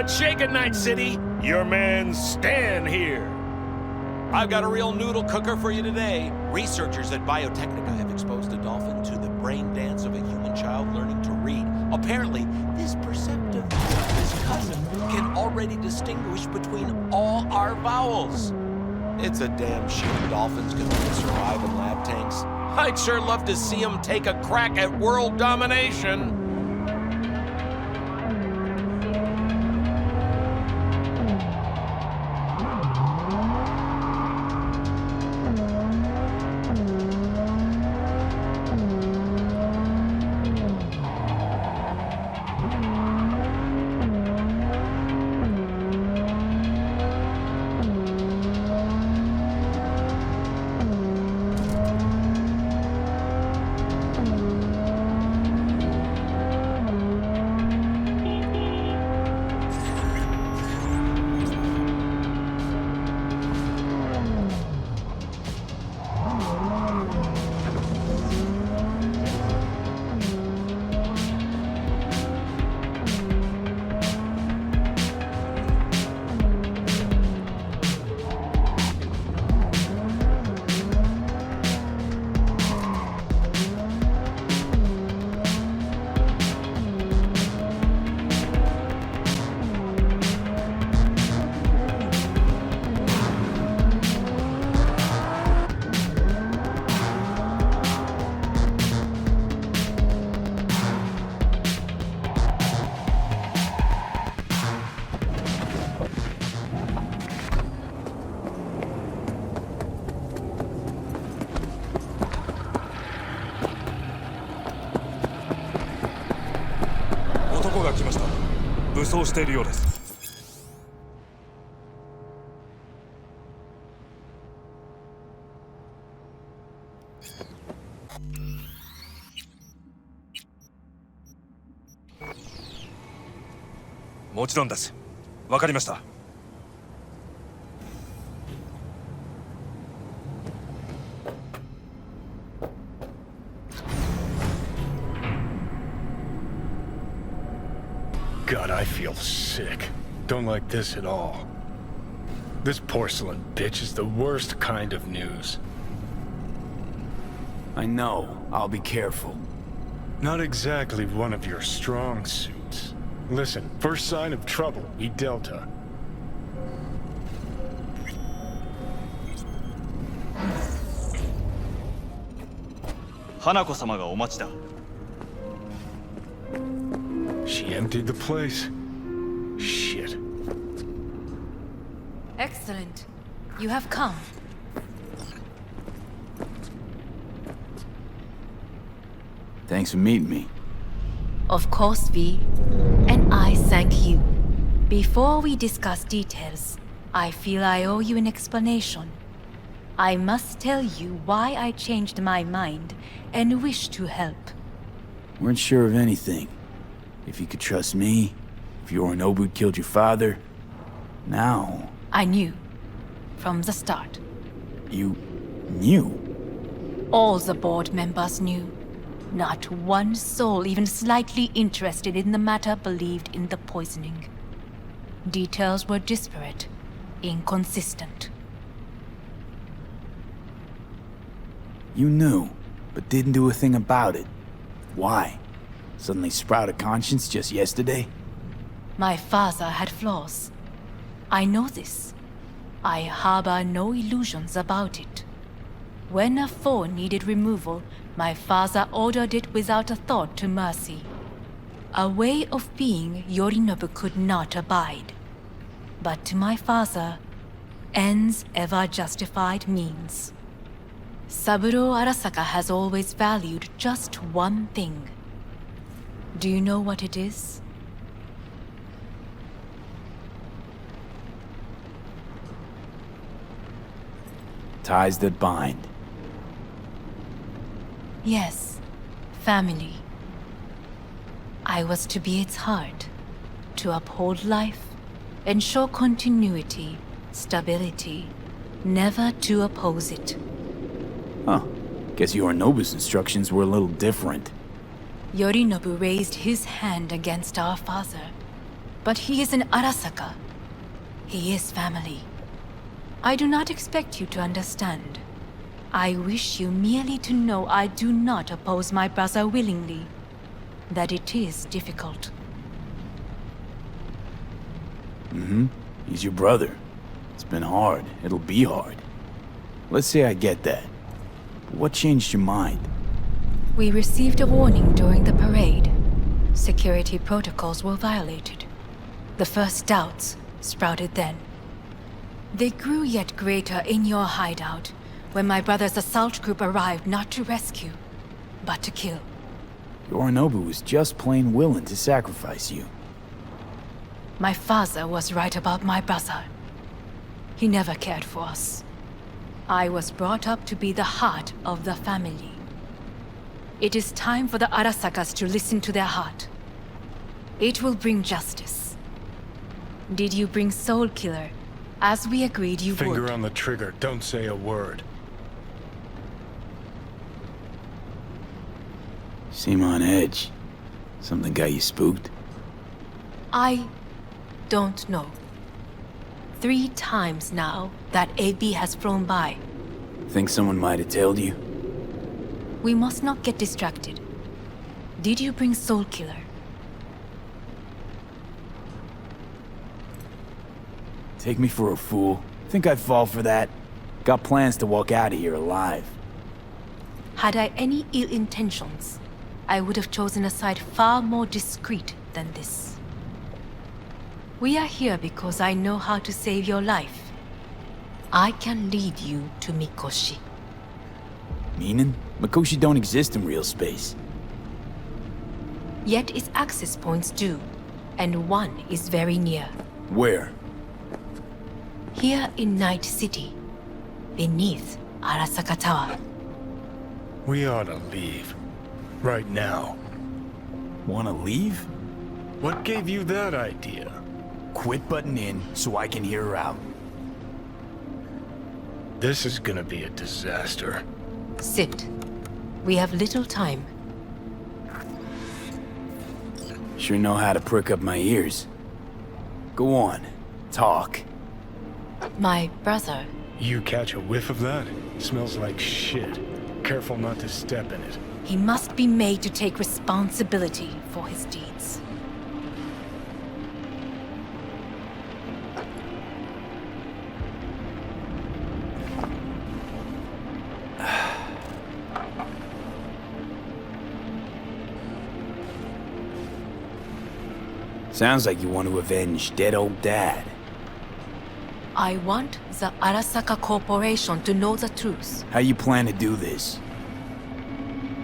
What's shaking, Night City? Your man Stan here. I've got a real noodle cooker for you today. Researchers at Biotechnica have exposed a dolphin to the brain dance of a human child learning to read. Apparently, this perceptive cousin can already distinguish between all our vowels. It's a damn shame dolphins can only survive in lab tanks. I'd sure love to see them take a crack at world domination.もちろんです。わかりました。God, I feel sick. Don't like this at all. This porcelain bitch is the worst kind of news. I know. I'll be careful. Not exactly one of your strong suits. Listen, first sign of trouble, eat Delta. Hanako-samaがお待ちだ。She emptied the place. Shit. Excellent. You have come. Thanks for meeting me. Of course, V. And I thank you. Before we discuss details, I feel I owe you an explanation. I must tell you why I changed my mind and wish to help. Weren't sure of anything. If you could trust me, if Yorinobu killed your father. Now... I knew. From the start. You... knew? All the board members knew. Not one soul even slightly interested in the matter believed in the poisoning. Details were disparate, inconsistent. You knew, but didn't do a thing about it. Why? Suddenly sprout a conscience just yesterday? My father had flaws. I know this. I harbor no illusions about it. When a foe needed removal, my father ordered it without a thought to mercy. A way of being Yorinobu could not abide. But to my father, ends ever justified means. Saburo Arasaka has always valued just one thing. Do you know what it is? Ties that bind. Yes, family. I was to be its heart, to uphold life, ensure continuity, stability, never to oppose it. Huh. Guess Yorinobu's instructions were a little different. Yorinobu raised his hand against our father, but he is an Arasaka. He is family. I do not expect you to understand. I wish you merely to know I do not oppose my brother willingly. That it is difficult. He's your brother. It's been hard. It'll be hard. Let's say I get that. But what changed your mind? We received a warning during the parade. Security protocols were violated. The first doubts sprouted then. They grew yet greater in your hideout, when my brother's assault group arrived not to rescue, but to kill. Yorinobu was just plain willing to sacrifice you. My father was right about my brother. He never cared for us. I was brought up to be the heart of the family. It is time for the Arasakas to listen to their heart. It will bring justice. Did you bring Soul Killer, as we agreed you would? Finger on the trigger, don't say a word. Seem on edge. Something got you spooked? I don't know. 3 times now that AB has flown by. Think someone might have tailed you? We must not get distracted. Did you bring Soul Killer? Take me for a fool. Think I'd fall for that? Got plans to walk out of here alive. Had I any ill intentions, I would have chosen a side far more discreet than this. We are here because I know how to save your life. I can lead you to Mikoshi. Meaning? Mikoshi don't exist in real space. Yet its access points do, and one is very near. Where? Here in Night City, beneath Arasaka Tower. We ought to leave. Right now. Wanna leave? What gave you that idea? Quit butting in so I can hear her out. This is gonna be a disaster. Sit. We have little time. Sure know how to prick up my ears. Go on. Talk. My brother. You catch a whiff of that? Smells like shit. Careful not to step in it. He must be made to take responsibility for his deeds. Sounds like you want to avenge dead old dad. I want the Arasaka Corporation to know the truth. How you plan to do this?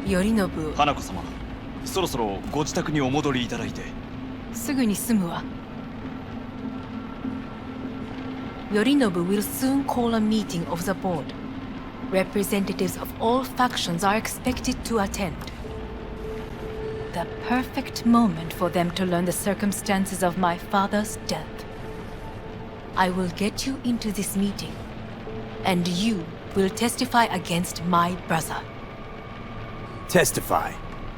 Yorinobu, 花子様、そろそろご自宅にお戻りいただいて。すぐに済むわ。Yorinobu will soon call a meeting of the board. Representatives of all factions are expected to attend. The perfect moment for them to learn the circumstances of my father's death. I will get you into this meeting, and you will testify against my brother. Testify.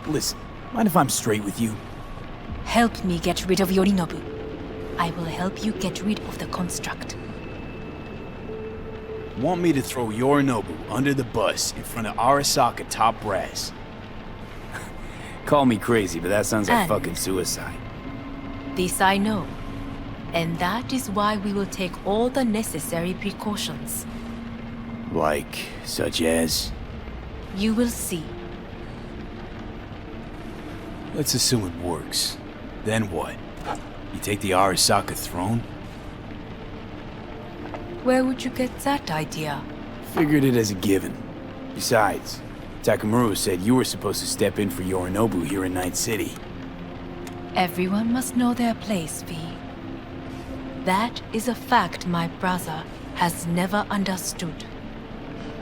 Listen, mind if I'm straight with you? Help me get rid of Yorinobu. I will help you get rid of the construct. Want me to throw Yorinobu under the bus in front of Arasaka top brass? Call me crazy, but that sounds like And- fucking suicide. This I know, And that is why we will take all the necessary precautions. Like, such as? You will see. Let's assume it works. Then what? You take the Arasaka throne? Where would you get that idea? Figured it as a given. Besides, Takamura said you were supposed to step in for Yorinobu here in Night City. Everyone must know their place, V. That is a fact my brother has never understood.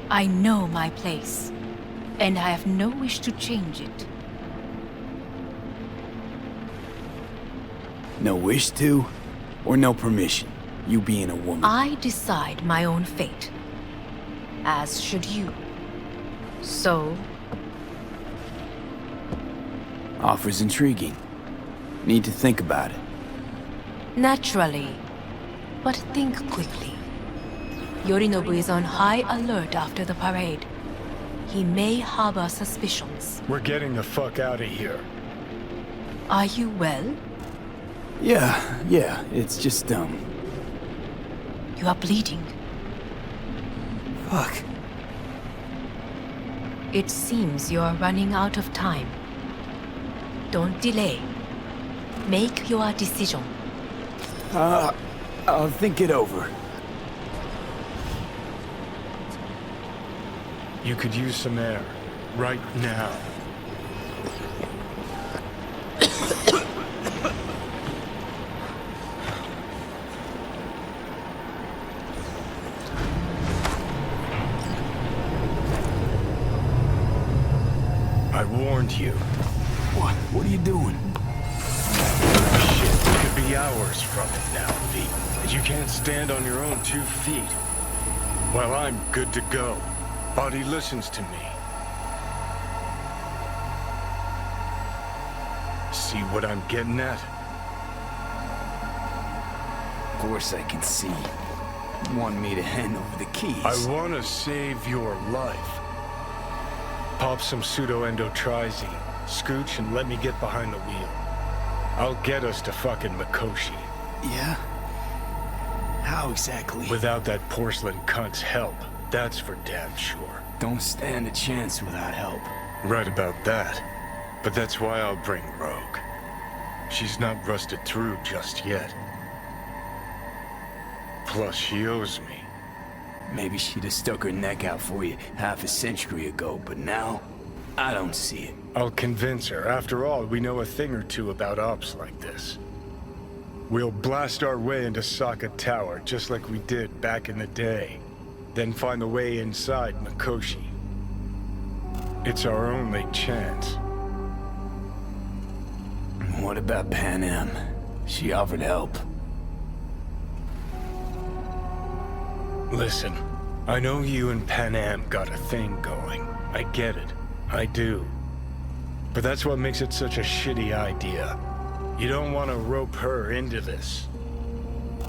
I know my place, and I have no wish to change it. No wish to? Or no permission? You being a woman? I decide my own fate. As should you. So, Offer's intriguing. Need to think about it. naturally, but think quickly. Yorinobu is on high alert after the parade. He may harbor suspicions. We're getting the fuck out of here. Are you well? Yeah, it's just, You are bleeding. Fuck. It seems you are running out of time. Don't delay. Make your decision. I'll think it over. You could use some air. Right now. I warned you. What are you doing? Shit, we could be hours from it now, V. And you can't stand on your own 2 feet. Well, I'm good to go. Body listens to me. See what I'm getting at? Of course I can see. You want me to hand over the keys. I want to save your life. Pop some pseudo-endotrizine, scooch, and let me get behind the wheel. I'll get us to fucking Mikoshi. Yeah? How exactly? Without that porcelain cunt's help, that's for damn sure. Don't stand a chance without help. Right about that. But that's why I'll bring Rogue. She's not rusted through just yet. Plus, she owes me. Maybe she'd have stuck her neck out for you half a century ago, but now, I don't see it. I'll convince her. After all, we know a thing or two about ops like this. We'll blast our way into Saka Tower, just like we did back in the day. Then find the way inside Mikoshi. It's our only chance. What about Pan Am? She offered help. Listen, I know you and Pan Am got a thing going. I get it. I do. But that's what makes it such a shitty idea. You don't want to rope her into this.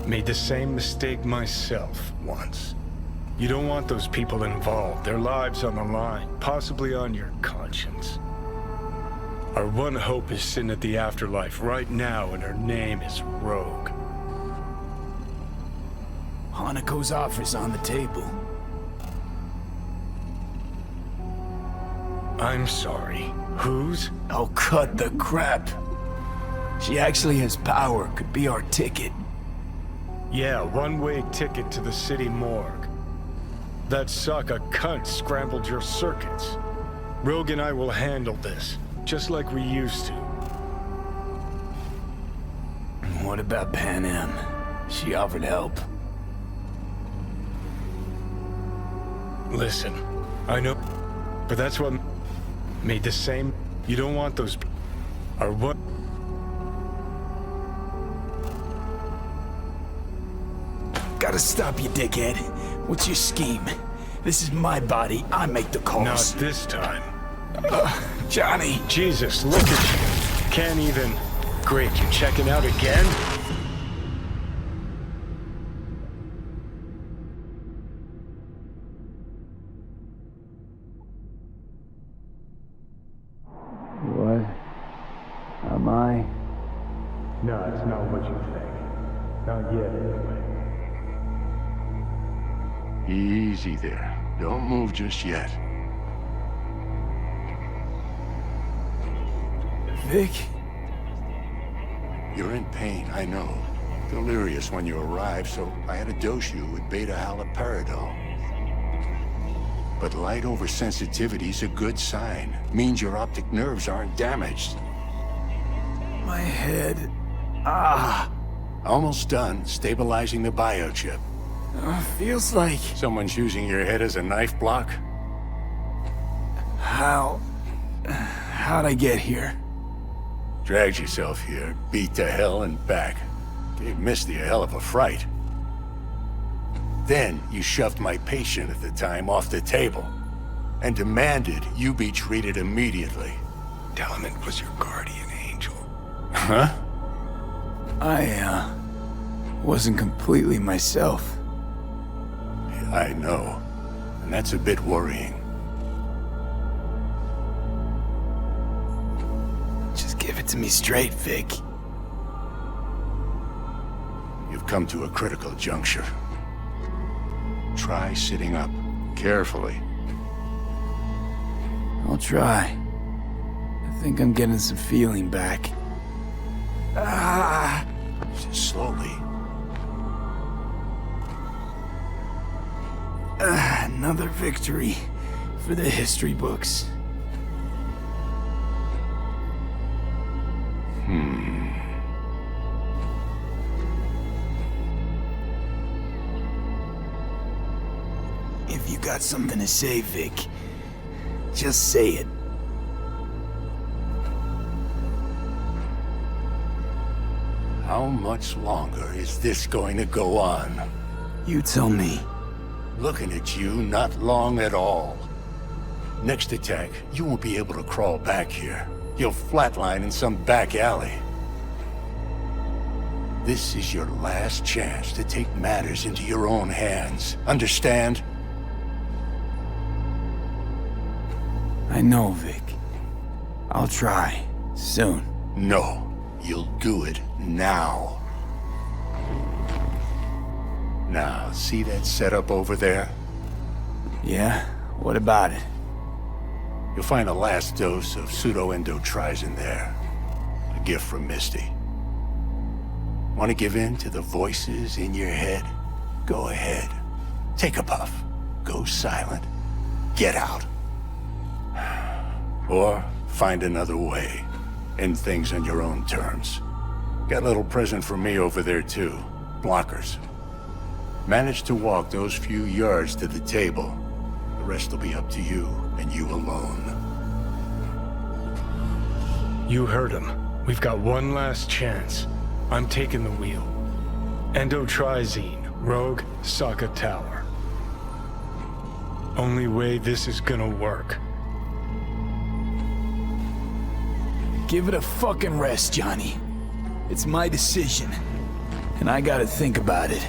Made the same mistake myself once. You don't want those people involved, their lives on the line, possibly on your conscience. Our one hope is sitting at the afterlife right now, and her name is Rogue. Hanako's offer's on the table. I'm sorry. Whose? Oh, cut the crap. She actually has power, could be our ticket. Yeah, one-way ticket to the city morgue. That Saka cunt scrambled your circuits. Rogue and I will handle this, just like we used to. What about Pan Am? She offered help. Listen, I know, but that's what made the same. You don't want those. Or what? Gotta stop you, dickhead. What's your scheme? This is my body. I make the calls. Not this time. Johnny. Jesus, look at you. Can't even. Great, you checking out again? What? Am I? No, it's not what you think. Not yet, anyway. Easy there. Don't move just yet. Vic? You're in pain, I know. Delirious when you arrived, so I had to dose you with beta-haloperidol. But light oversensitivity's a good sign. Means your optic nerves aren't damaged. My head. Almost done stabilizing the biochip. Feels like... Someone's using your head as a knife block? How'd I get here? Dragged yourself here, beat to hell and back. Gave Misty a hell of a fright. Then you shoved my patient at the time off the table and demanded you be treated immediately. Tell him it was your guardian angel. Huh? I wasn't completely myself. I know. And that's a bit worrying. Just give it to me straight, Vic. You've come to a critical juncture. Try sitting up. Carefully. I'll try. I think I'm getting some feeling back. Just slowly. Another victory for the history books. If you got something to say, Vic, just say it. How much longer is this going to go on? You tell me. Looking at you, not long at all. Next attack, you won't be able to crawl back here. You'll flatline in some back alley. This is your last chance to take matters into your own hands. Understand? I know, Vic. I'll try. Soon. No. You'll do it now. Now, see that setup over there? Yeah? What about it? You'll find a last dose of pseudo-endotrizin there. A gift from Misty. Want to give in to the voices in your head? Go ahead. Take a puff. Go silent. Get out. Or find another way. End things on your own terms. Got a little present for me over there too. Blockers. Manage to walk those few yards to the table. The rest will be up to you, and you alone. You heard him. We've got one last chance. I'm taking the wheel. Endotrizine, Rogue, Sokka Tower. Only way this is gonna work. Give it a fucking rest, Johnny. It's my decision. And I gotta think about it.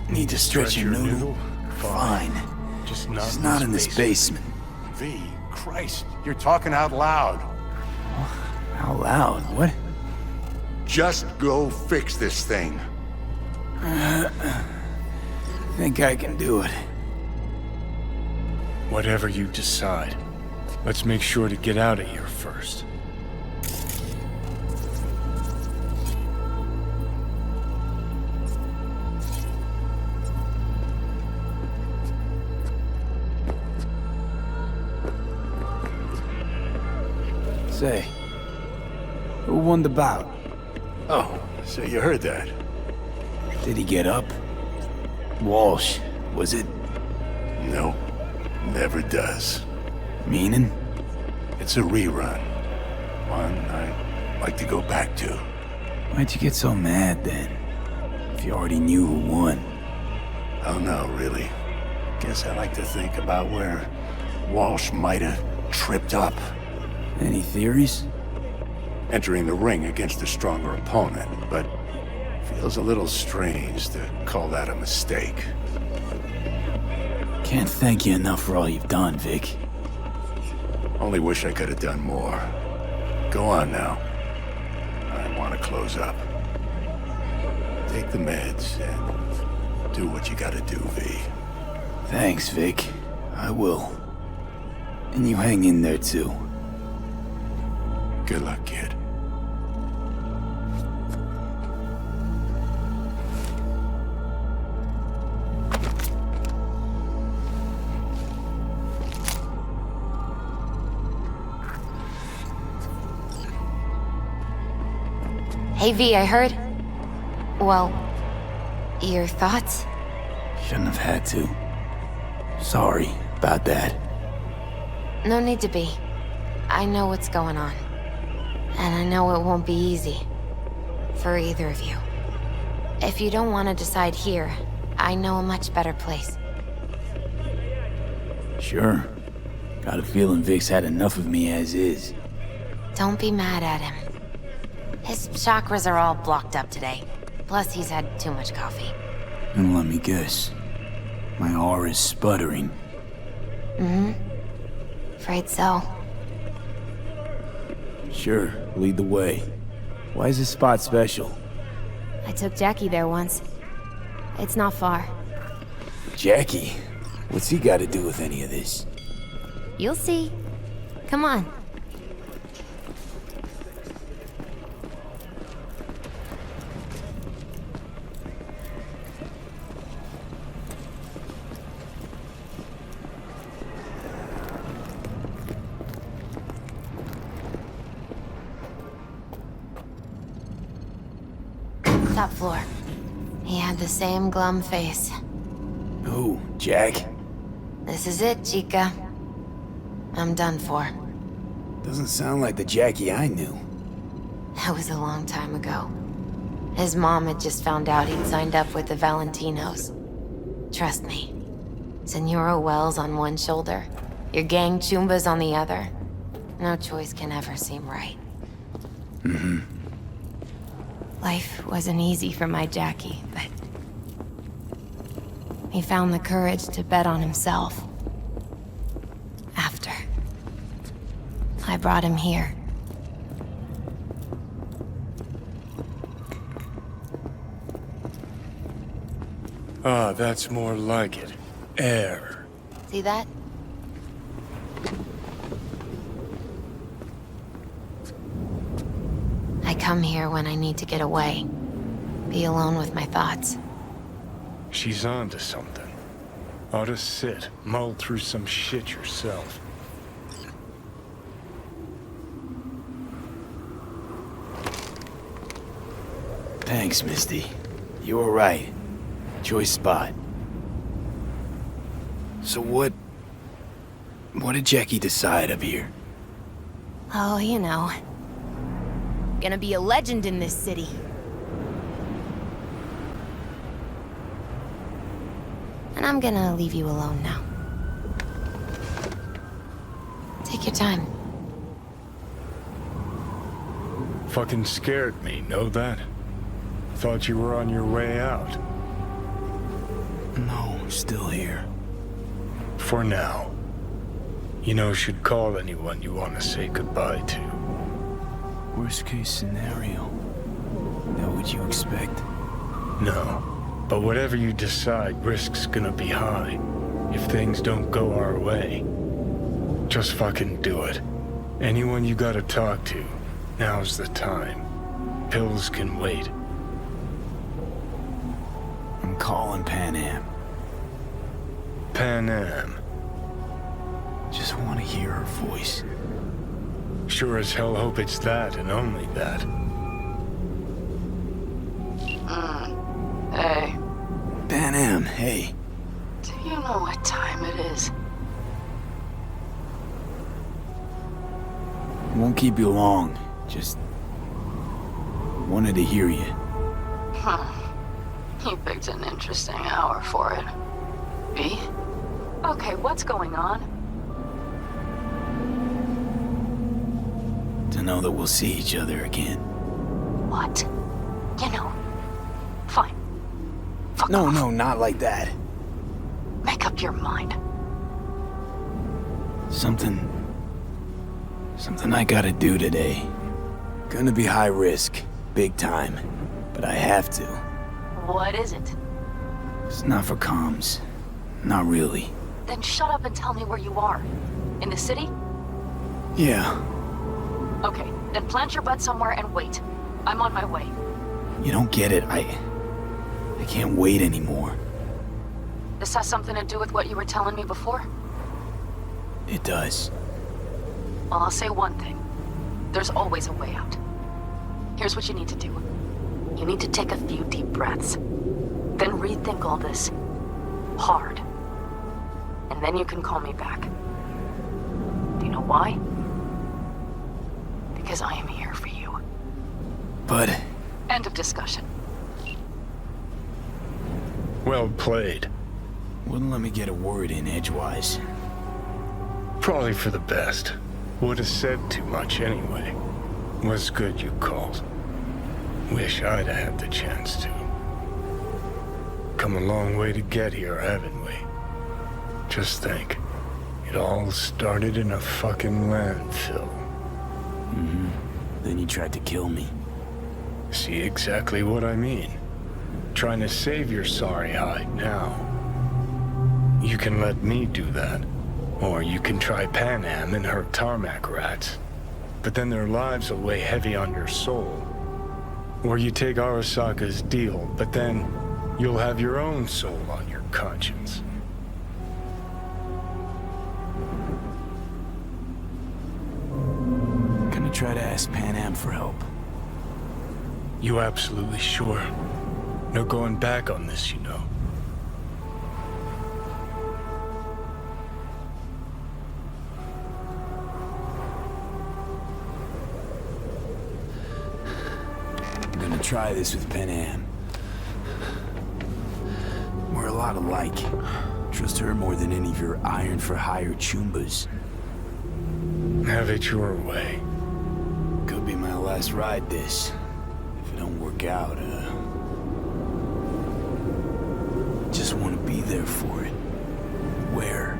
Need to stretch your noodle? Fine. Just It's not in this basement. V, Christ, you're talking out loud. How loud? What? Just go fix this thing. Think I can do it. Whatever you decide. Let's make sure to get out of here first. Say, who won the bout? Oh, so you heard that. Did he get up? Walsh, was it? Nope, never does. Meaning? It's a rerun. One I'd like to go back to. Why'd you get so mad then? If you already knew who won. Oh no, really. Guess I like to think about where Walsh might have tripped up. Any theories? Entering the ring against a stronger opponent, but feels a little strange to call that a mistake. Can't thank you enough for all you've done, Vic. Only wish I could have done more. Go on now. I want to close up. take the meds and do what you gotta do, V. Thanks, Vic. I will. And you hang in there, too. Good luck, kid. Hey V, I heard... Well, your thoughts? Shouldn't have had to. Sorry about that. No need to be. I know what's going on. And I know it won't be easy. For either of you. If you don't want to decide here, I know a much better place. Sure. Got a feeling Vic's had enough of me as is. Don't be mad at him. His chakras are all blocked up today. Plus, he's had too much coffee. And let me guess. My aura's sputtering. Mm-hmm. Afraid so. Sure, lead the way. Why is this spot special? I took Jackie there once. It's not far. Jackie? What's he got to do with any of this? You'll see. Come on. Top floor. He had the same glum face. Who, Jack? This is it, Chica. I'm done for. Doesn't sound like the Jackie I knew. That was a long time ago. His mom had just found out he'd signed up with the Valentinos. Trust me. Senora Wells on one shoulder, your gang Chumbas on the other. No choice can ever seem right. Mm-hmm. Life wasn't easy for my Jackie, but... he found the courage to bet on himself. After. I brought him here. Ah, that's more like it. Air. See that? I come here when I need to get away. Be alone with my thoughts. She's onto something. Ought to sit, mull through some shit yourself. Thanks, Misty. You were right. Choice spot. So what did Jackie decide up here? Oh, you know. Gonna be a legend in this city. And I'm gonna leave you alone now. Take your time. Fucking scared me, know that? Thought you were on your way out. No, still here. For now. You know, should call anyone you want to say goodbye to. Worst case scenario. That what you expect? No. But whatever you decide, risk's gonna be high. If things don't go our way. Just fucking do it. Anyone you gotta talk to, now's the time. Pills can wait. I'm calling Pan Am. Pan Am. Just want to hear her voice. Sure as hell hope it's that and only that. Hey, Pan Am, hey. do you know what time it is? Won't keep you long. Just wanted to hear you. Huh. You picked an interesting hour for it. V? Okay, what's going on? To know that we'll see each other again. What? You know, fine. Fuck No, off. no, not like that. Make up your mind. Something I gotta do today. Gonna be high risk, big time, but I have to. What is it? It's not for comms. Not really. Then shut up and tell me where you are. In the city? Yeah. Okay, then plant your butt somewhere and wait. I'm on my way. You don't get it. I can't wait anymore. This has something to do with what you were telling me before? It does. Well, I'll say one thing. There's always a way out. Here's what you need to do. You need to take a few deep breaths. Then rethink all this. Hard. And then you can call me back. Do you know why? Because I am here for you. But... End of discussion. Well played. wouldn't let me get a word in edgewise. Probably for the best. Would have said too much anyway. Was good you called. Wish I'd had the chance to. Come a long way to get here, haven't we? Just think. It all started in a fucking landfill. Mm-hmm. Then you tried to kill me. See exactly what I mean. Trying to save your sorry hide now. You can let me do that. Or you can try Pan Am and her tarmac rats. But then their lives will weigh heavy on your soul. Or you take Arasaka's deal, but then you'll have your own soul on your conscience. Gonna try to ask Pan Am for help. You absolutely sure? No going back on this, you know. I'm gonna try this with Pan Am. We're a lot alike. Trust her more than any of your iron-for-hire chumbas. Have it your way. Could be my last ride this. If it don't work out, just want to be there for it. Where?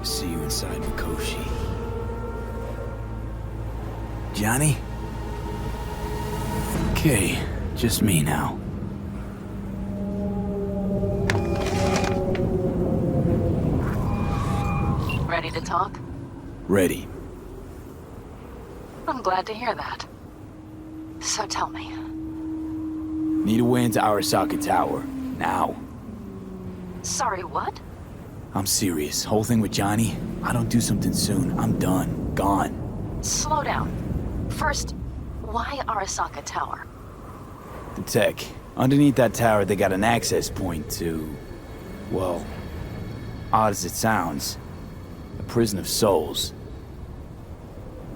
See you inside Mikoshi. Johnny? Okay, just me now. Ready to talk? Ready. I'm glad to hear that. So tell me. Need a way into Arasaka Tower. Now. Sorry, what? I'm serious. Whole thing with Johnny, I don't do something soon, I'm done. Gone. Slow down. First, why Arasaka Tower? The tech. Underneath that tower, they got an access point to... well, odd as it sounds, a prison of souls.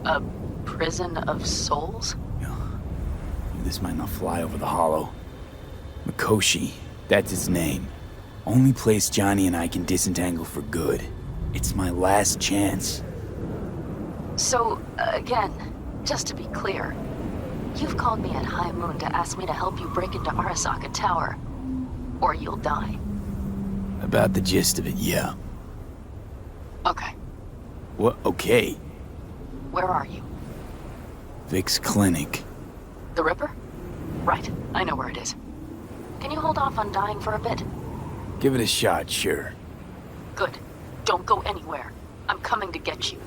A prison of souls? This might not fly over the hollow. Mikoshi, that's his name. Only place Johnny and I can disentangle for good. It's my last chance. So, again, just to be clear, you've called me at High Moon to ask me to help you break into Arasaka Tower, or you'll die. About the gist of it, yeah. Okay. What? Okay. Where are you? Vic's clinic. The Ripper? Right, I know where it is. Can you hold off on dying for a bit? Give it a shot, sure. Good. Don't go anywhere. I'm coming to get you.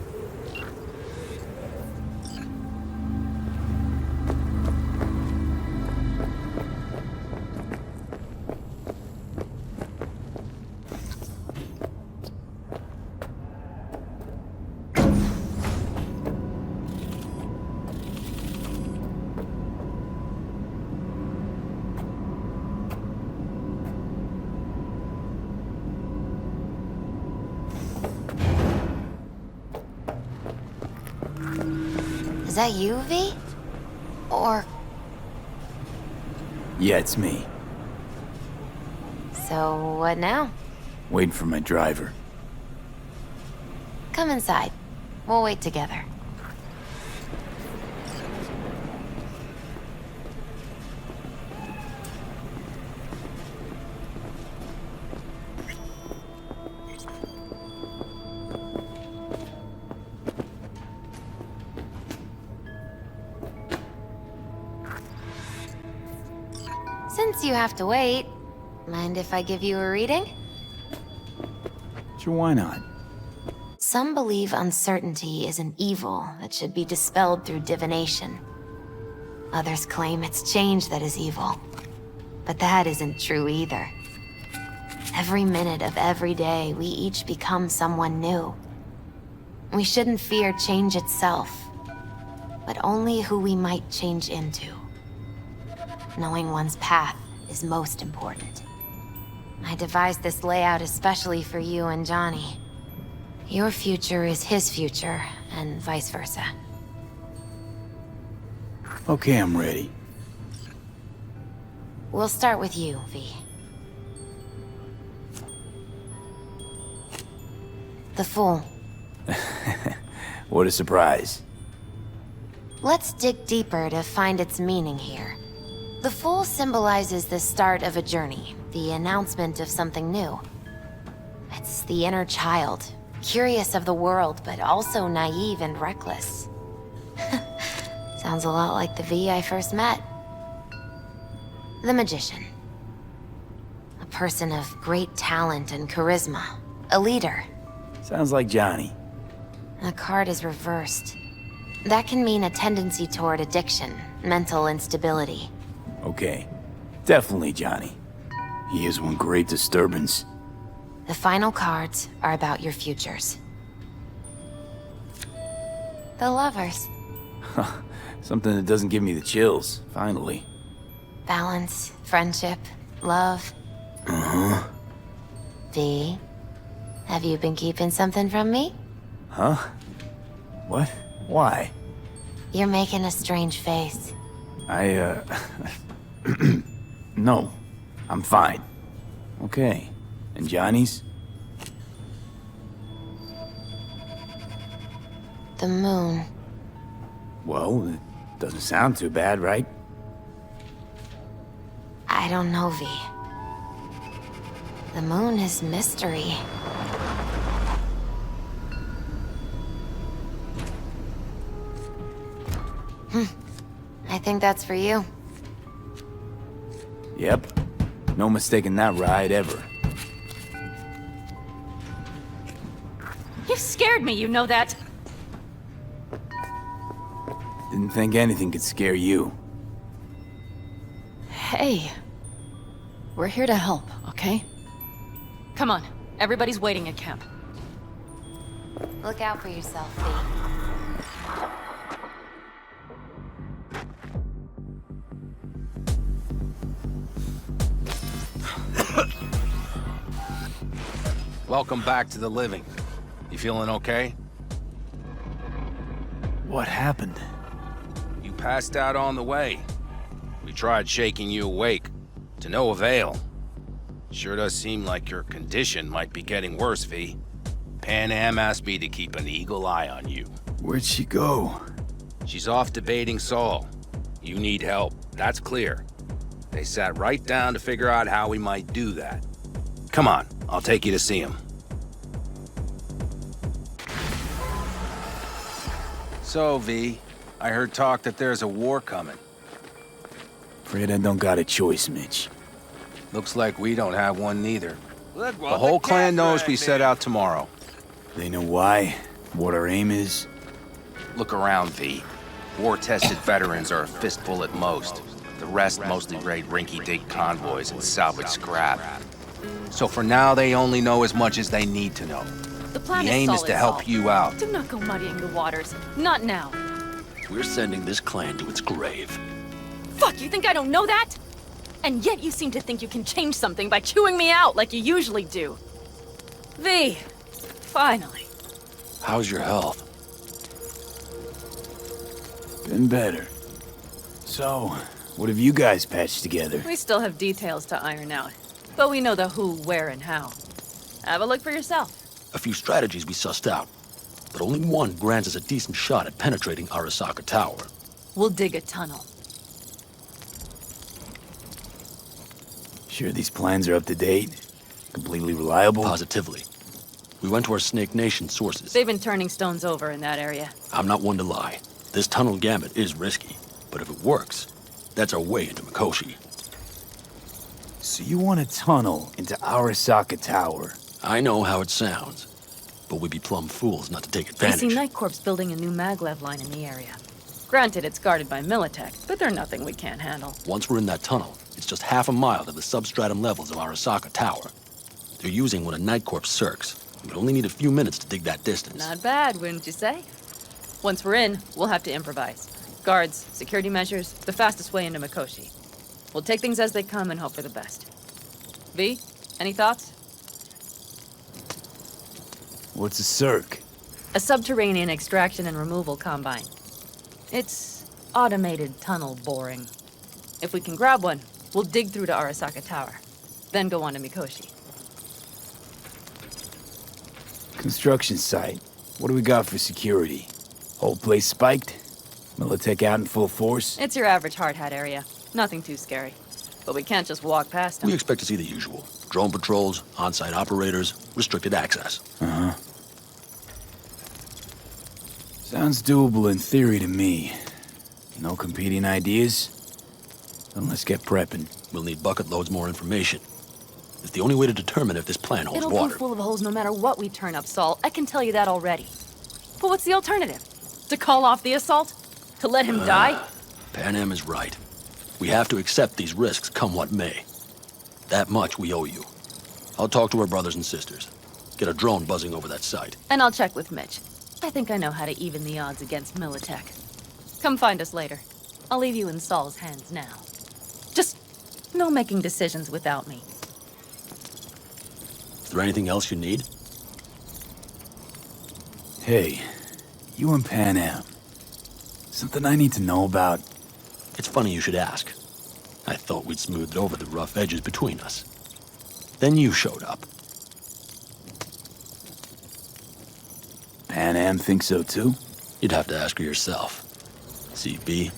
Is that you, V? Or... Yeah, it's me. so what now? Waiting for my driver. Come inside. We'll wait together. Since you have to wait, mind if I give you a reading? Sure, why not? Some believe uncertainty is an evil that should be dispelled through divination. Others claim it's change that is evil. But that isn't true either. Every minute of every day, we each become someone new. We shouldn't fear change itself, but only who we might change into. Knowing one's path is most important. I devised this layout especially for you and Johnny. Your future is his future, and vice versa. Okay, I'm ready. We'll start with you, V. The Fool. What a surprise. Let's dig deeper to find its meaning here. The Fool symbolizes the start of a journey, the announcement of something new. It's the inner child, curious of the world, but also naive and reckless. Sounds a lot like the V I first met. The Magician. A person of great talent and charisma. A leader. Sounds like Johnny. The card is reversed. That can mean a tendency toward addiction, mental instability. Okay. Definitely Johnny. He is one great disturbance. The final cards are about your futures. The Lovers. Something that doesn't give me the chills, finally. Balance, friendship, love. Uh-huh. V, have you been keeping something from me? Huh? What? Why? You're making a strange face. No. I'm fine. Okay. And Johnny's? The moon. Well, it doesn't sound too bad, right? I don't know, V. The moon is mystery. I think that's for you. Yep. No mistaking that ride ever. You scared me, you know that. Didn't think anything could scare you. Hey. We're here to help, okay? Come on. Everybody's waiting at camp. Look out for yourself, V. Welcome back to the living. You feeling okay? What happened? You passed out on the way. We tried shaking you awake. To no avail. Sure does seem like your condition might be getting worse, V. Pan Am asked me to keep an eagle eye on you. Where'd she go? She's off debating Saul. You need help, that's clear. They sat right down to figure out how we might do that. Come on, I'll take you to see him. So, V, I heard talk that there's a war coming. Afraid I don't got a choice, Mitch. Looks like we don't have one neither. The whole clan knows we set out tomorrow. They know why? What our aim is? Look around, V. War-tested veterans are a fistful at most. The rest mostly raid rinky-dink convoys and salvage scrap. So for now, they only know as much as they need to know. The plan The aim is solid, to help Saul. you out. Do not go muddying the waters. Not now. We're sending this clan to its grave. Fuck, you think I don't know that? And yet you seem to think you can change something by chewing me out like you usually do. V, finally. How's your health? Been better. So, what have you guys patched together? We still have details to iron out, but we know the who, where, and how. Have a look for yourself. A few strategies we sussed out, but only one grants us a decent shot at penetrating Arasaka Tower. We'll dig a tunnel. Sure these plans are up to date? Completely reliable? Positively. We went to our Snake Nation sources. They've been turning stones over in that area. I'm not one to lie. This tunnel gambit is risky, but if it works, that's our way into Mikoshi. So you want a tunnel into Arasaka Tower? I know how it sounds, but we'd be plumb fools not to take We advantage. see Night Corp's building a new maglev line in the area. Granted, it's guarded by Militech, but they're nothing we can't handle. Once we're in that tunnel, it's just half a mile to the substratum levels of Arasaka Tower. They're using one of Night Corp's circs. We'd only need a few minutes to dig that distance. Not bad, wouldn't you say? Once we're in, we'll have to improvise. Guards, security measures, the fastest way into Mikoshi. We'll take things as they come and hope for the best. V, any thoughts? What's a circ? A subterranean extraction and removal combine. It's automated tunnel boring. If we can grab one, we'll dig through to Arasaka Tower, then go on to Mikoshi. Construction site. What do we got for security? Whole place spiked? Militech out in full force? It's your average hard hat area. Nothing too scary. But we can't just walk past them. We expect to see the usual. Drone patrols, on-site operators, restricted access. Uh-huh. Sounds doable in theory to me. No competing ideas? Then let's get prepping. We'll need bucket loads more information. It's the only way to determine if this plan holds It'll water. be full of holes no matter what we turn up, Saul. I can tell you that already. But what's the alternative? To call off the assault? To let him die? Pan Am is right. We have to accept these risks, come what may. That much we owe you. I'll talk to our brothers and sisters. Get a drone buzzing over that site. And I'll check with Mitch. I think I know how to even the odds against Militech. Come find us later. I'll leave you in Saul's hands now. Just no making decisions without me. Is there anything else you need? Hey, you and Pan Am. Something I need to know about? It's funny you should ask. I thought we'd smoothed over the rough edges between us. Then you showed up. Pan Am thinks so too? You'd have to ask her yourself. See, B,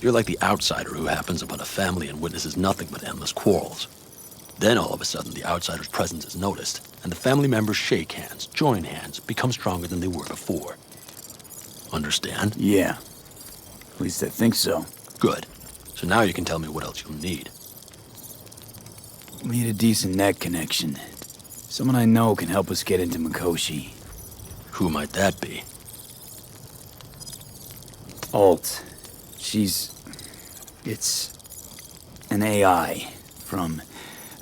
you're like the outsider who happens upon a family and witnesses nothing but endless quarrels. Then all of a sudden the outsider's presence is noticed, and the family members shake hands, join hands, become stronger than they were before. Understand? Yeah. At least I think so. Good. So now you can tell me what else you'll need. We need a decent net connection. Someone I know can help us get into Mikoshi. Who might that be? Alt. It's an AI from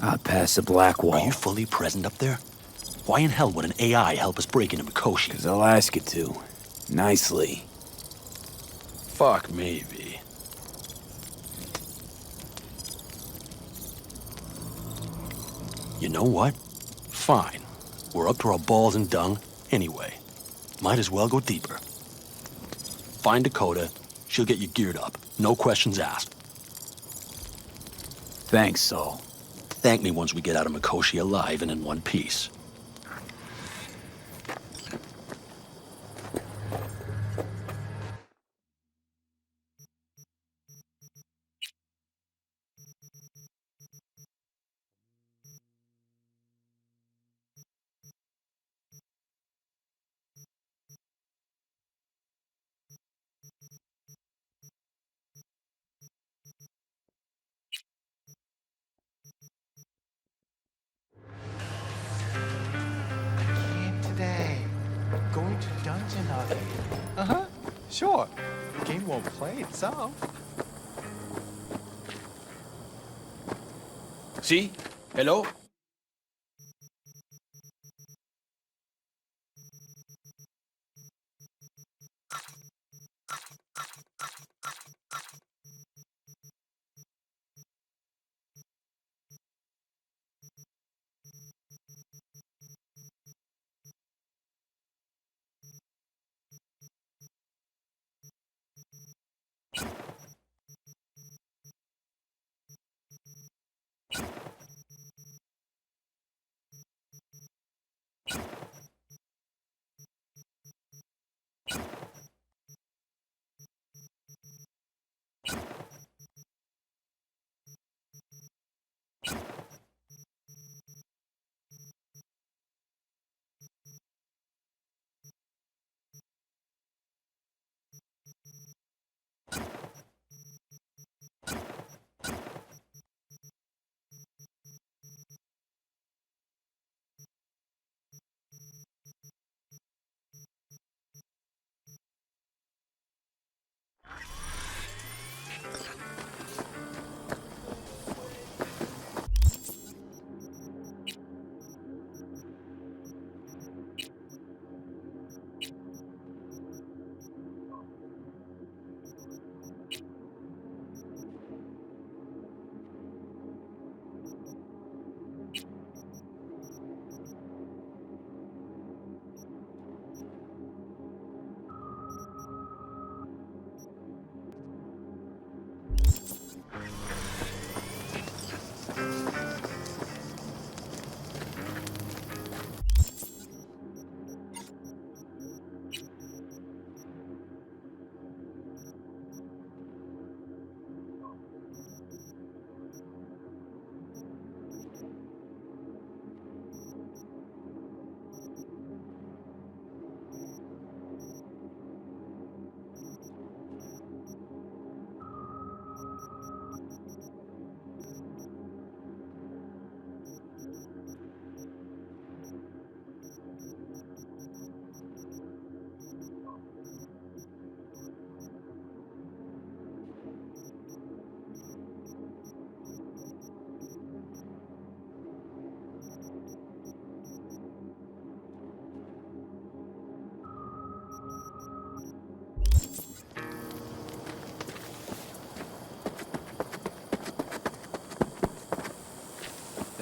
out past the Black Wall. Are you fully present up there? Why in hell would an AI help us break into Mikoshi? 'Cause I'll ask it to. Nicely. Fuck me, V. You know what? Fine. We're up to our balls in dung anyway. Might as well go deeper. Find Dakota. She'll get you geared up. No questions asked. Thanks, Saul. Thank me once we get out of Mikoshi alive and in one piece. Today, going to dungeon, are they? Uh-huh, sure. The game won't play itself. See? Hello?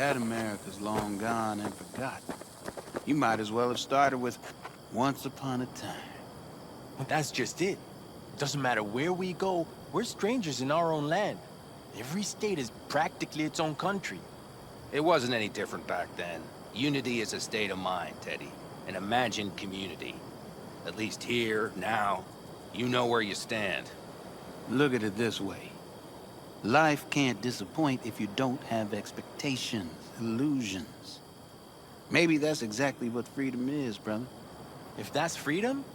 That America's long gone and forgotten. You might as well have started with Once Upon a Time. But that's just it. Doesn't matter where we go, we're strangers in our own land. Every state is practically its own country. It wasn't any different back then. Unity is a state of mind, Teddy. An imagined community. At least here, now, you know where you stand. Look at it this way. Life can't disappoint if you don't have expectations, illusions. Maybe that's exactly what freedom is, brother. If that's freedom,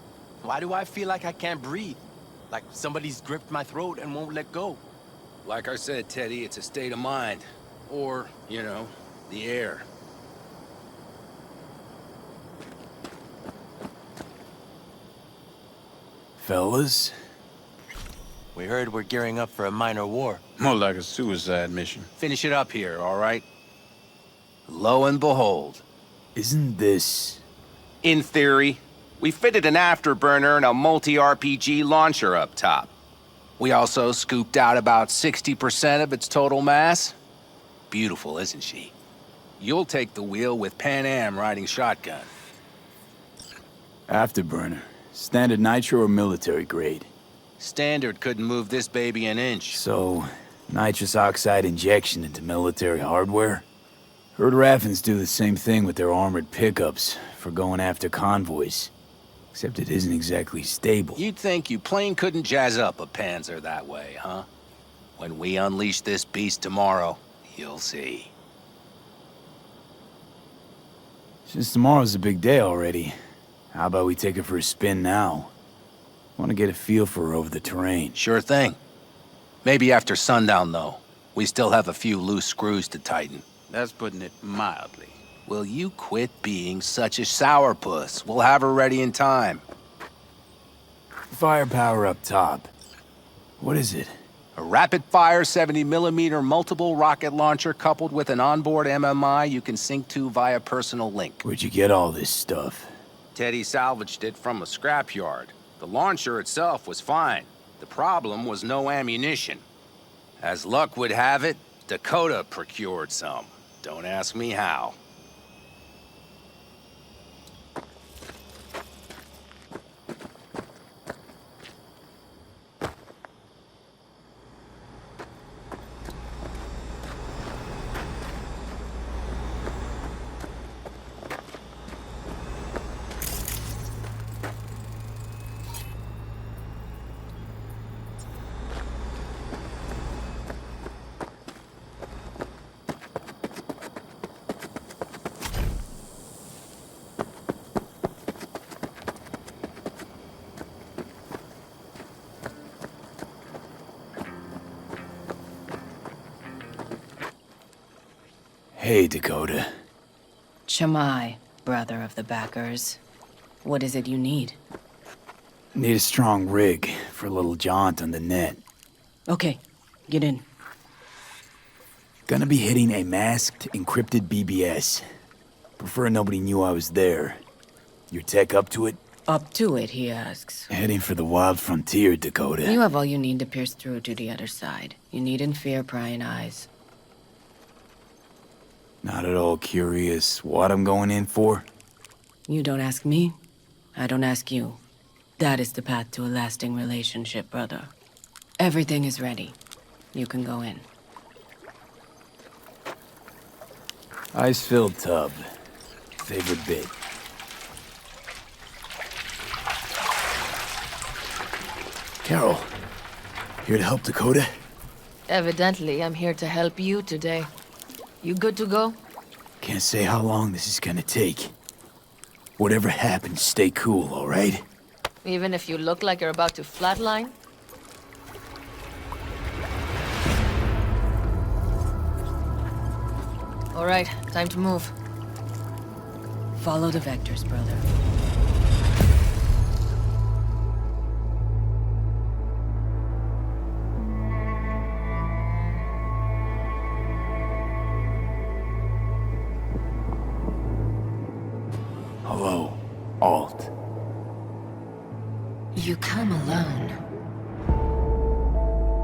why do I feel like I can't breathe? Like somebody's gripped my throat and won't let go? Like I said, Teddy, it's a state of mind. Or, you know, the air. Fellas? We heard we're gearing up for a minor war. More like a suicide mission. Finish it up here, all right? Lo and behold. Isn't this... In theory, we fitted an afterburner and a multi-RPG launcher up top. We also scooped out about 60% of its total mass. Beautiful, isn't she? You'll take the wheel with Pan Am riding shotgun. Afterburner. Standard nitro or military grade? Standard couldn't move this baby an inch. So, nitrous oxide injection into military hardware? Heard Raffens do the same thing with their armored pickups for going after convoys. Except it isn't exactly stable. You'd think you plain couldn't jazz up a Panzer that way, huh? When we unleash this beast tomorrow, you'll see. Since tomorrow's a big day already, how about we take it for a spin now? Want to get a feel for her over the terrain. Sure thing. Maybe after sundown, though. We still have a few loose screws to tighten. That's putting it mildly. Will you quit being such a sourpuss? We'll have her ready in time. Firepower up top. What is it? A rapid-fire 70mm multiple rocket launcher coupled with an onboard MMI you can sync to via personal link. Where'd you get all this stuff? Teddy salvaged it from a scrapyard. The launcher itself was fine. The problem was no ammunition. As luck would have it, Dakota procured some. Don't ask me how. Hey, Dakota. Chamai, brother of the backers. What is it you need? Need a strong rig for a little jaunt on the net. Okay, get in. Gonna be hitting a masked, encrypted BBS. Prefer nobody knew I was there. Your tech up to it? Up to it, he asks. Heading for the wild frontier, Dakota. You have all you need to pierce through to the other side. You needn't fear prying eyes. Not at all curious what I'm going in for? You don't ask me, I don't ask you. That is the path to a lasting relationship, brother. Everything is ready. You can go in. Ice-filled tub. Favorite bit. Carol, here to help Dakota? Evidently, I'm here to help you today. You good to go? Can't say how long this is gonna take. Whatever happens, stay cool, all right? Even if you look like you're about to flatline? All right, time to move. Follow the vectors, brother. Hello, Alt. You come alone.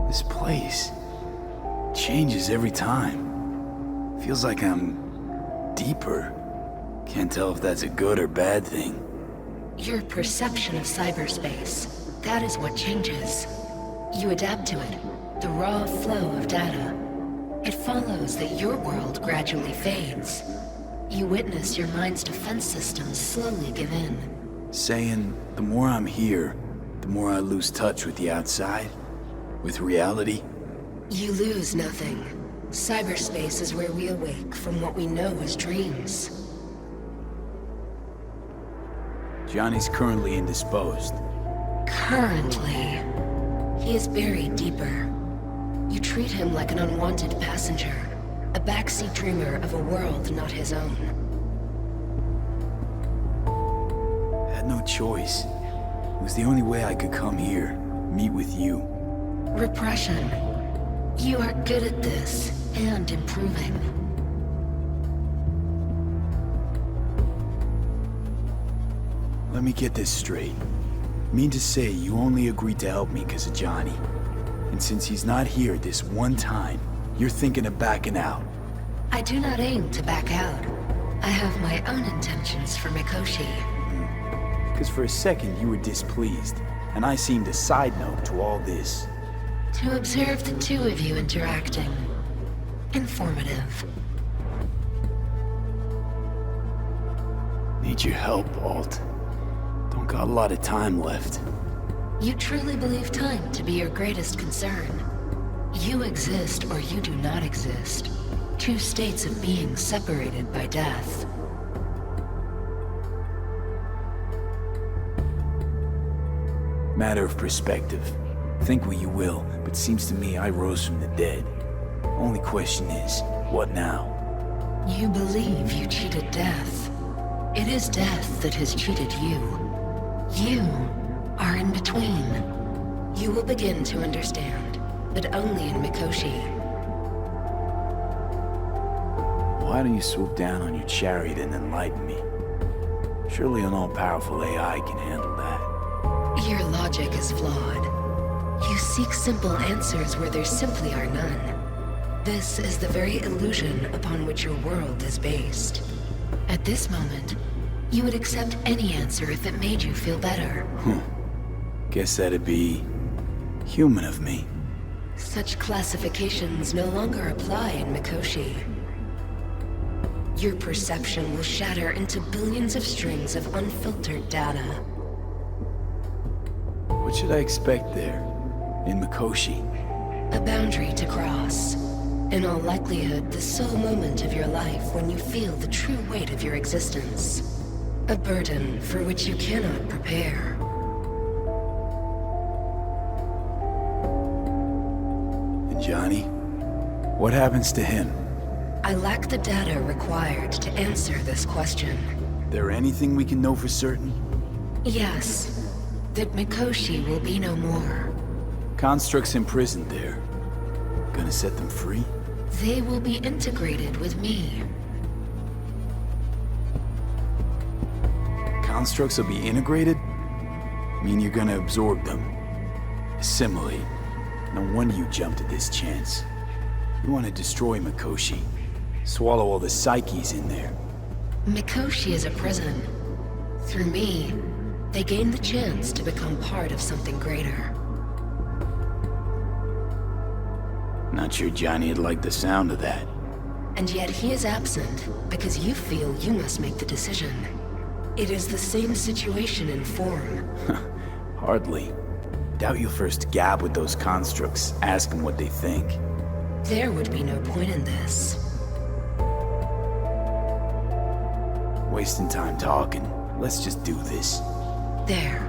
This place changes every time. Feels like I'm deeper. Can't tell if that's a good or bad thing. Your perception of cyberspace, that is what changes. You adapt to it, the raw flow of data. It follows that your world gradually fades. You witness your mind's defense systems slowly give in. Saying the more I'm here, the more I lose touch with the outside, with reality. You lose nothing. Cyberspace is where we awake from what we know as dreams. Johnny's currently indisposed. Currently, he is buried deeper. You treat him like an unwanted passenger, a backseat dreamer of a world not his own. I had no choice. It was the only way I could come here, meet with you. Repression. You are good at this, and improving. Let me get this straight. Mean to say you only agreed to help me because of Johnny. And since he's not here this one time, you're thinking of backing out. I do not aim to back out. I have my own intentions for Mikoshi. Because for a second you were displeased, and I seemed a side note to all this. To observe the two of you interacting. Informative. Need your help, Alt. Don't got a lot of time left. You truly believe time to be your greatest concern. You exist or you do not exist. Two states of being separated by death. Matter of perspective. Think what you will, but seems to me I rose from the dead. Only question is, what now? You believe you cheated death. It is death that has cheated you. You are in between. You will begin to understand, but only in Mikoshi. Why don't you swoop down on your chariot and enlighten me? Surely an all-powerful AI can handle that. Your logic is flawed. You seek simple answers where there simply are none. This is the very illusion upon which your world is based. At this moment, you would accept any answer if it made you feel better. Guess that'd be human of me. Such classifications no longer apply in Mikoshi. Your perception will shatter into billions of strings of unfiltered data. What should I expect there, in Mikoshi? A boundary to cross. In all likelihood, the sole moment of your life when you feel the true weight of your existence. A burden for which you cannot prepare. And Johnny? What happens to him? I lack the data required to answer this question. There anything we can know for certain? Yes. That Mikoshi will be no more. Constructs imprisoned there. Gonna set them free? They will be integrated with me. Constructs will be integrated? Mean you're gonna absorb them? Assimilate? No wonder you jumped at this chance. You want to destroy Mikoshi. Swallow all the psyches in there. Mikoshi is a prison. Through me, they gain the chance to become part of something greater. Not sure Johnny'd like the sound of that. And yet he is absent because you feel you must make the decision. It is the same situation in form. Hardly. Doubt you'll first gab with those constructs, ask them what they think. There would be no point in this. Wasting time talking. Let's just do this. There.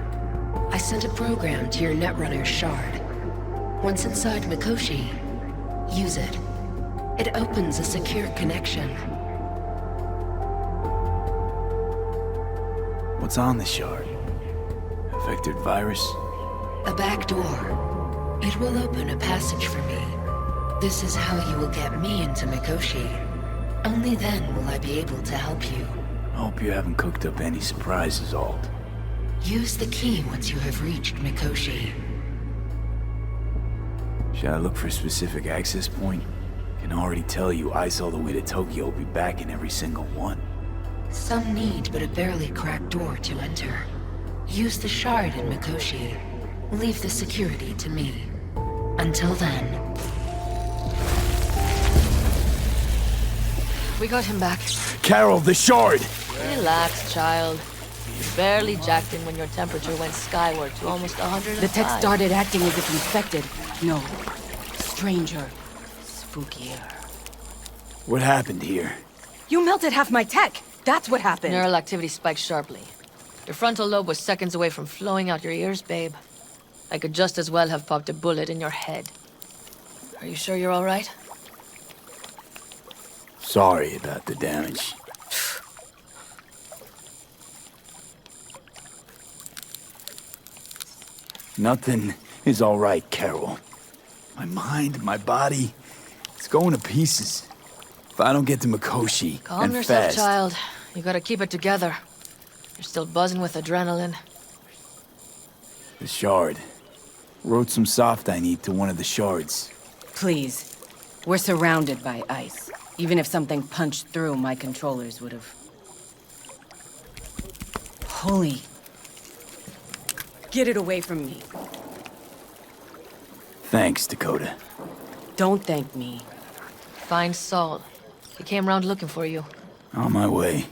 I sent a program to your Netrunner shard. Once inside Mikoshi, use it. It opens a secure connection. What's on the shard? A vectored virus? A back door. It will open a passage for me. This is how you will get me into Mikoshi. Only then will I be able to help you. I hope you haven't cooked up any surprises, Alt. Use the key once you have reached Mikoshi. Should I look for a specific access point? Can already tell you I saw the way to Tokyo will be back in every single one. Some need but a barely cracked door to enter. Use the shard in Mikoshi. Leave the security to me. Until then... We got him back. Carol, the shard! Relax, child. You barely jacked in when your temperature went skyward to almost 105. The tech started acting as if infected. No. Stranger. Spookier. What happened here? You melted half my tech! That's what happened! Neural activity spiked sharply. Your frontal lobe was seconds away from flowing out your ears, babe. I could just as well have popped a bullet in your head. Are you sure you're all right? Sorry about the damage. Nothing is all right, Carol. My mind, my body, it's going to pieces. If I don't get to Mikoshi, Calm and yourself, fast, child. You gotta keep it together. You're still buzzing with adrenaline. the shard. Wrote some soft I need to one of the shards. Please. We're surrounded by ice. Even if something punched through, my controllers would have... Holy... Get it away from me. Thanks, Dakota. Don't thank me. Find Saul. He came round looking for you. On my way.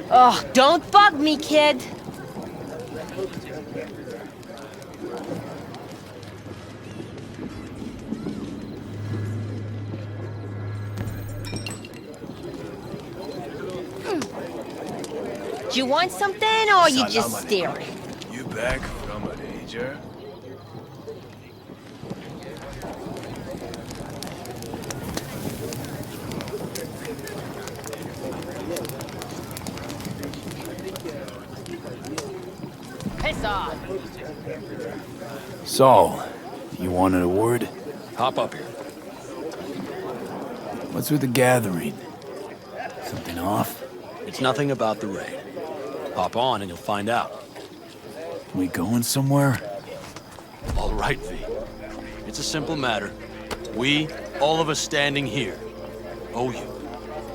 Oh, don't bug me, kid! Do you want something, or are you just staring? You back from a danger? Piss off! Saul, you wanted a word? Hop up here. What's with the gathering? Something off? It's nothing about the raid. Hop on and you'll find out. We going somewhere? All right, V. It's a simple matter. We, all of us standing here, owe you.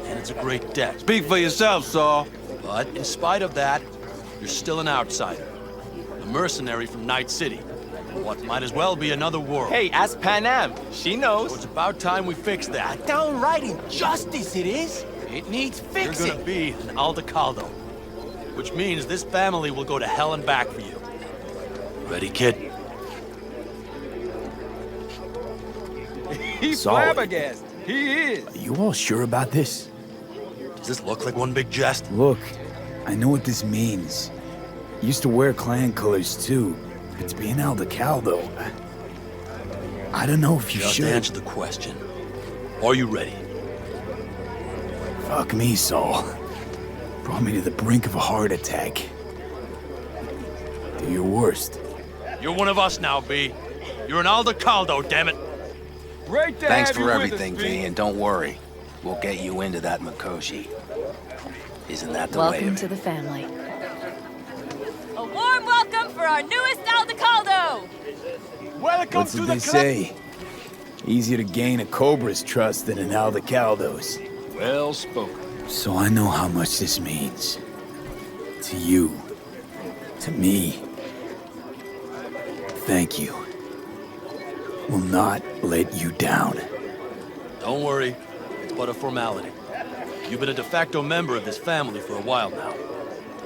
And it's a great debt. Speak for yourself, Saul. But in spite of that, you're still an outsider. A mercenary from Night City. What might as well be another world. Hey, ask Pan Am. She knows. So it's about time we fix that. Downright injustice it is. It needs fixing. You're gonna be an Aldecaldo. Which means this family will go to hell and back for you. Ready, kid? He's Saul. flabbergasted. He is. Are you all sure about this? Does this look like one big jest? Look, I know what this means. Used to wear clan colors too. But to be an Aldecaldo, I don't know if you Just should. answer the question. Are you ready? Fuck me, Saul. Brought me to the brink of a heart attack. Do your worst. You're one of us now, B. You're an Aldecaldo, damn it. Great to Thanks have you for with everything, us, V, and don't worry. We'll get you into that Mikoshi. Isn't that the way Welcome of to it? the family. A warm welcome for our newest Aldecaldo! Welcome What's to what the they club. say? Easier to gain a Cobra's trust than an Aldecaldo's. Well spoken. So I know how much this means. To you. To me. Thank you. Will not let you down. Don't worry. It's but a formality. You've been a de facto member of this family for a while now.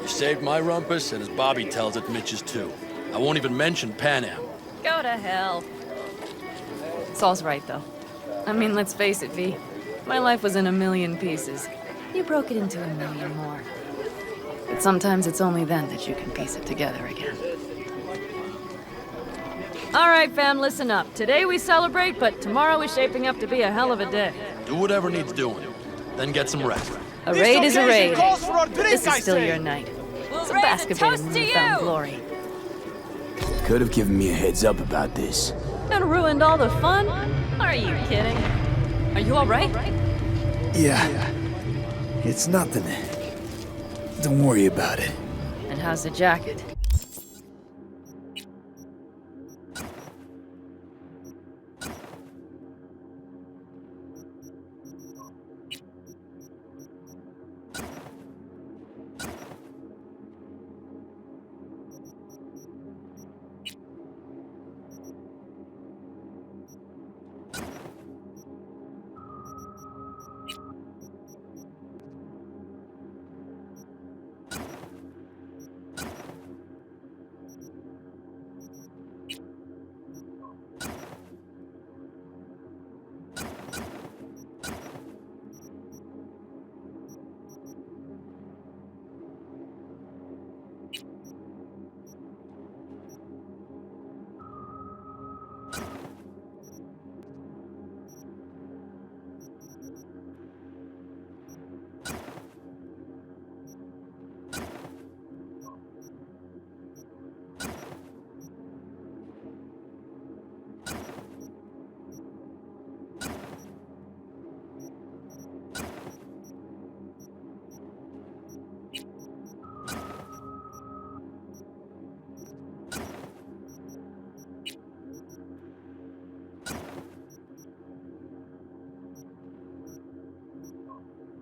You saved my rumpus, and as Bobby tells it, Mitch's too. I won't even mention Pan Am. Go to hell. Saul's right, though. I mean, let's face it, V. My life was in a million pieces. You broke it into a million more. But sometimes it's only then that you can piece it together again. All right, fam, listen up. Today we celebrate, but tomorrow is shaping up to be a hell of a day. Do whatever needs doing. Then get some rest. A raid is a raid. Calls for a drink, This I is still say. your night. We'll So raise bask a a bit in toast to newfound you! glory. Could have given me a heads up about this. And ruined all the fun? Are you kidding? Are you all right? Yeah. It's nothing. Don't worry about it. And how's the jacket?